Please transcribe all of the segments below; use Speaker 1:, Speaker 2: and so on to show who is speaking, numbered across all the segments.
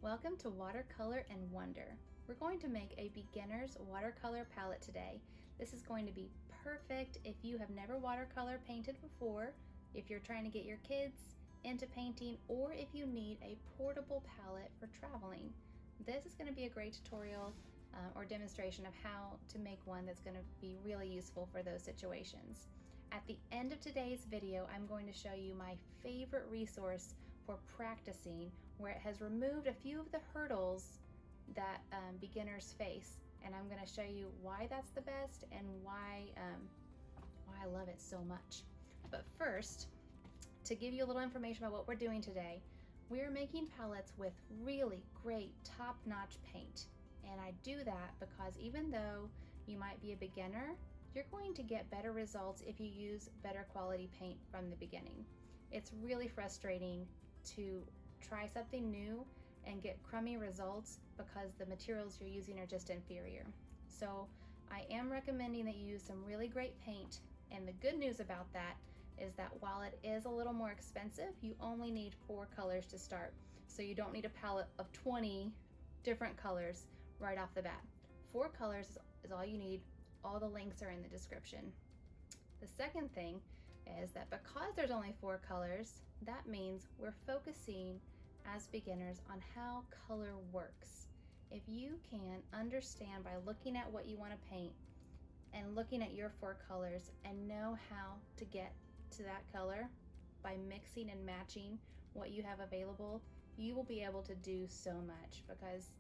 Speaker 1: Welcome to Watercolor and Wonder. We're going to make a beginner's watercolor palette today. This is going to be perfect if you have never watercolor painted before, if you're trying to get your kids into painting, or if you need a portable palette for traveling. This is going to be a great tutorial or demonstration of how to make one that's going to be really useful for those situations. At the end of today's video, I'm going to show you my favorite resource for practicing, where it has removed a few of the hurdles that beginners face, and I'm going to show you why that's the best and why I love it so much. But first, to give you a little information about what we're doing today, we're making palettes with really great top-notch paint. And I do that because even though you might be a beginner, you're going to get better results if you use better quality paint from the beginning. It's really frustrating to try something new and get crummy results because the materials you're using are just inferior. So I am recommending that you use some really great paint, and the good news about that is that while it is a little more expensive, you only need 4 colors to start. So you don't need a palette of 20 different colors right off the bat. 4 colors is all you need. All the links are in the description. The second thing is that because there's only 4 colors, that means we're focusing as beginners on how color works. If you can understand by looking at what you want to paint and looking at your 4 colors and know how to get to that color by mixing and matching what you have available, you will be able to do so much, because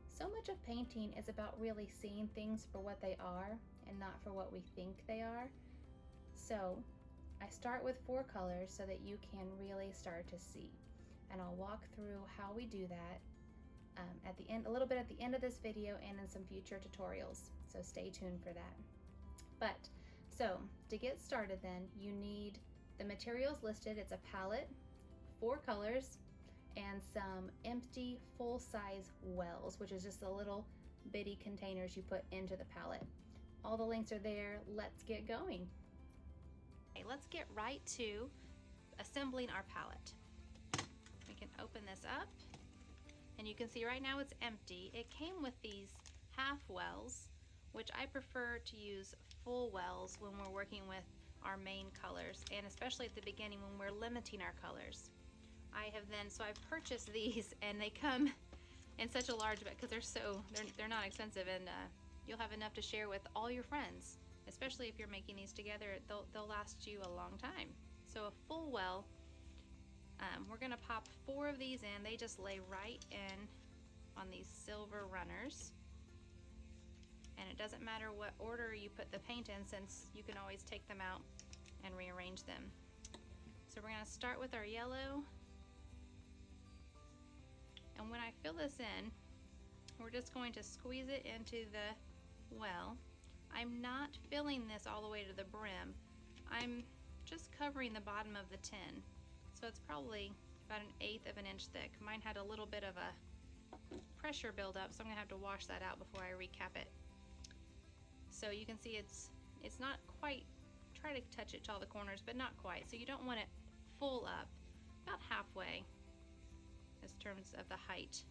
Speaker 1: so much of painting is about really seeing things for what they are and not for what we think they are. So I start with 4 colors so that you can really start to see. And I'll walk through how we do that at the end, a little bit at the end of this video and in some future tutorials. So stay tuned for that. But so to get started then, you need the materials listed. It's a palette, 4 colors, and some empty full-size wells, which is just the little bitty containers you put into the palette. All the links are there. Let's get going. Okay, let's get right to assembling our palette. We can open this up, and you can see right now it's empty. It came with these half wells, which I prefer to use full wells when we're working with our main colors, and especially at the beginning when we're limiting our colors. So I've purchased these, and they come in such a large bag because they're not expensive, and you'll have enough to share with all your friends. Especially if you're making these together, they'll last you a long time. So a full well, we're gonna pop 4 of these in. They just lay right in on these silver runners. And it doesn't matter what order you put the paint in, since you can always take them out and rearrange them. So we're gonna start with our yellow. And when I fill this in, we're just going to squeeze it into the well. I'm not filling this all the way to the brim. I'm just covering the bottom of the tin. So it's probably about 1/8 of an inch thick. Mine had a little bit of a pressure buildup, so I'm gonna have to wash that out before I recap it. So you can see it's not quite, try to touch it to all the corners, but not quite. So you don't want it full up, about halfway in terms of the height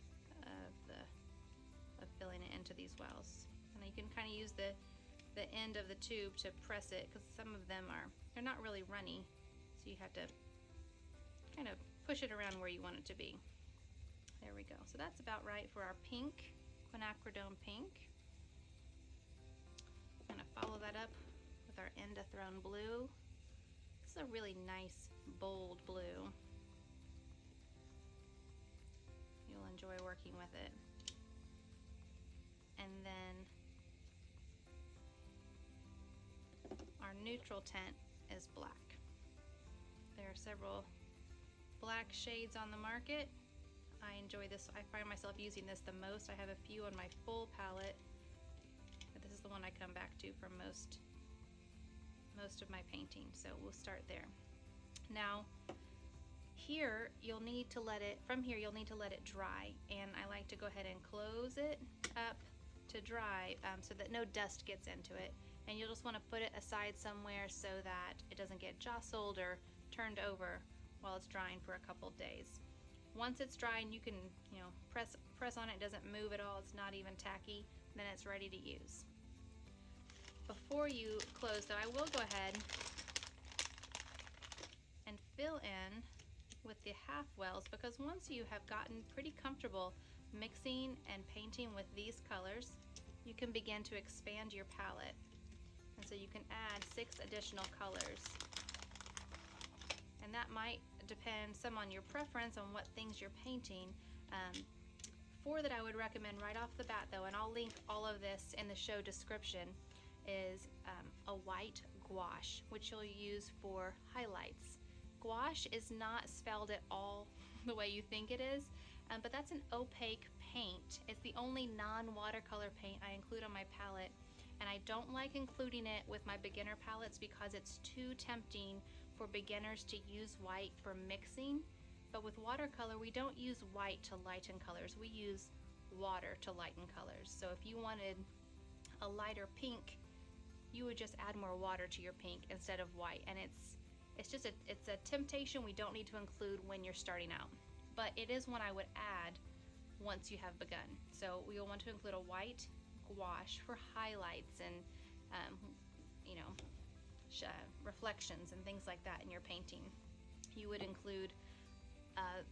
Speaker 1: of filling it into these wells. And you can kind of use the end of the tube to press it, because some of them they're not really runny, so you have to kind of push it around where you want it to be. There we go. So that's about right for our pink, quinacridone pink. I'm going to follow that up with our endothrone blue. This is a really nice bold blue. You'll enjoy working with it. And then our neutral tint is black. There are several black shades on the market. I enjoy this. I find myself using this the most. I have a few on my full palette, but this is the one I come back to for most of my painting. So we'll start there. Now here you'll need to let it dry, and I like to go ahead and close it up to dry so that no dust gets into it. And you'll just want to put it aside somewhere so that it doesn't get jostled or turned over while it's drying for a couple days. Once it's dry and you can, press on it, it doesn't move at all, it's not even tacky, then it's ready to use. Before you close though, I will go ahead and fill in with the half wells, because once you have gotten pretty comfortable mixing and painting with these colors, you can begin to expand your palette. And so you can add 6 additional colors. And that might depend some on your preference on what things you're painting. 4 that I would recommend right off the bat though, and I'll link all of this in the show description, is a white gouache, which you'll use for highlights. Gouache is not spelled at all the way you think it is, but that's an opaque paint. It's the only non-watercolor paint I include on my palette, and I don't like including it with my beginner palettes because it's too tempting for beginners to use white for mixing. But with watercolor, we don't use white to lighten colors, we use water to lighten colors. So if you wanted a lighter pink, you would just add more water to your pink instead of white, and it's a temptation we don't need to include when you're starting out, but it is one I would add once you have begun. So you'll want to include a white gouache for highlights and reflections and things like that in your painting. You would include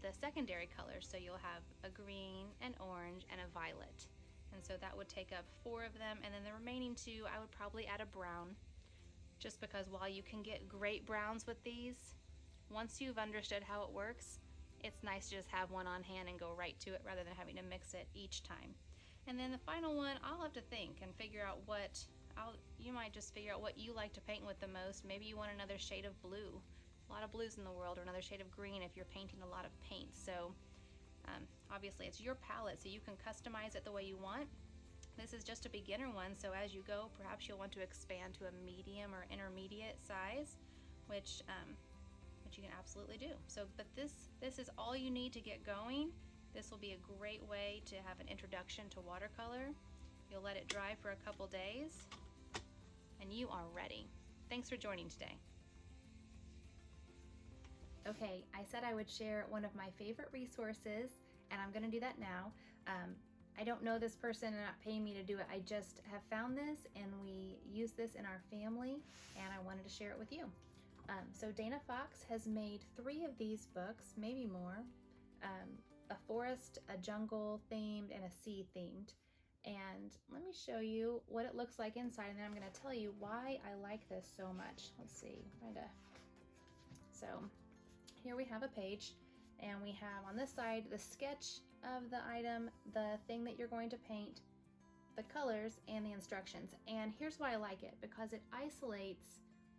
Speaker 1: the secondary colors, so you'll have a green, an orange, and a violet. And so that would take up 4 of them, and then the remaining 2 I would probably add a brown, just because while you can get great browns with these, once you've understood how it works, it's nice to just have one on hand and go right to it rather than having to mix it each time. And then the final one, I'll have to think and figure out you might just figure out what you like to paint with the most. Maybe you want another shade of blue, a lot of blues in the world, or another shade of green if you're painting a lot of paint. So obviously it's your palette, so you can customize it the way you want. This is just a beginner one, so as you go, perhaps you'll want to expand to a medium or intermediate size, which you can absolutely do. So, but this is all you need to get going. This will be a great way to have an introduction to watercolor. You'll let it dry for a couple days, and you are ready. Thanks for joining today. Okay, I said I would share one of my favorite resources, and I'm gonna do that now. I don't know this person and not paying me to do it. I just have found this and we use this in our family, and I wanted to share it with you. So Dana Fox has made 3 of these books, maybe more, a forest, a jungle themed, and a sea themed. And let me show you what it looks like inside, and then I'm gonna tell you why I like this so much. Let's see, so here we have a page, and we have on this side the sketch of the item, the thing that you're going to paint, the colors, and the instructions. And here's why I like it, because it isolates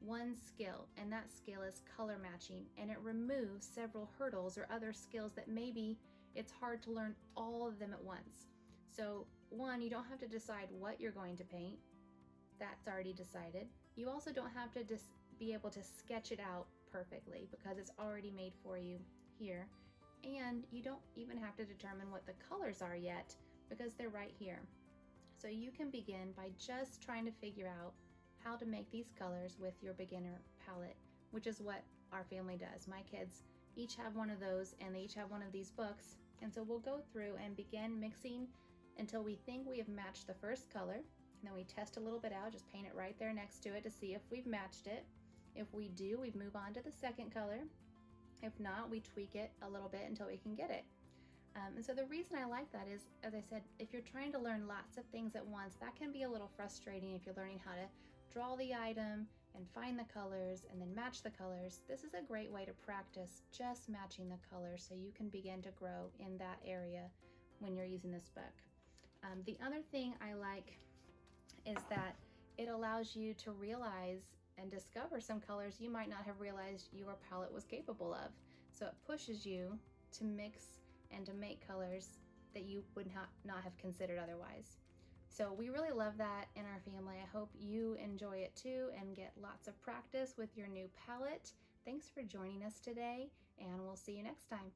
Speaker 1: one skill, and that skill is color matching, and it removes several hurdles or other skills that maybe it's hard to learn all of them at once. So one, you don't have to decide what you're going to paint. That's already decided. You also don't have to just be able to sketch it out perfectly because it's already made for you here. And you don't even have to determine what the colors are yet because they're right here. So you can begin by just trying to figure out how to make these colors with your beginner palette, which is what our family does. My kids each have one of those, and they each have one of these books. And so we'll go through and begin mixing until we think we have matched the first color. And then we test a little bit out, just paint it right there next to it to see if we've matched it. If we do, we move on to the second color. If not, we tweak it a little bit until we can get it. And so the reason I like that is, as I said, if you're trying to learn lots of things at once, that can be a little frustrating if you're learning how to draw the item and find the colors and then match the colors. This is a great way to practice just matching the colors so you can begin to grow in that area when you're using this book. The other thing I like is that it allows you to realize and discover some colors you might not have realized your palette was capable of. So it pushes you to mix and to make colors that you would not have considered otherwise. So we really love that in our family. I hope you enjoy it too and get lots of practice with your new palette. Thanks for joining us today, and we'll see you next time.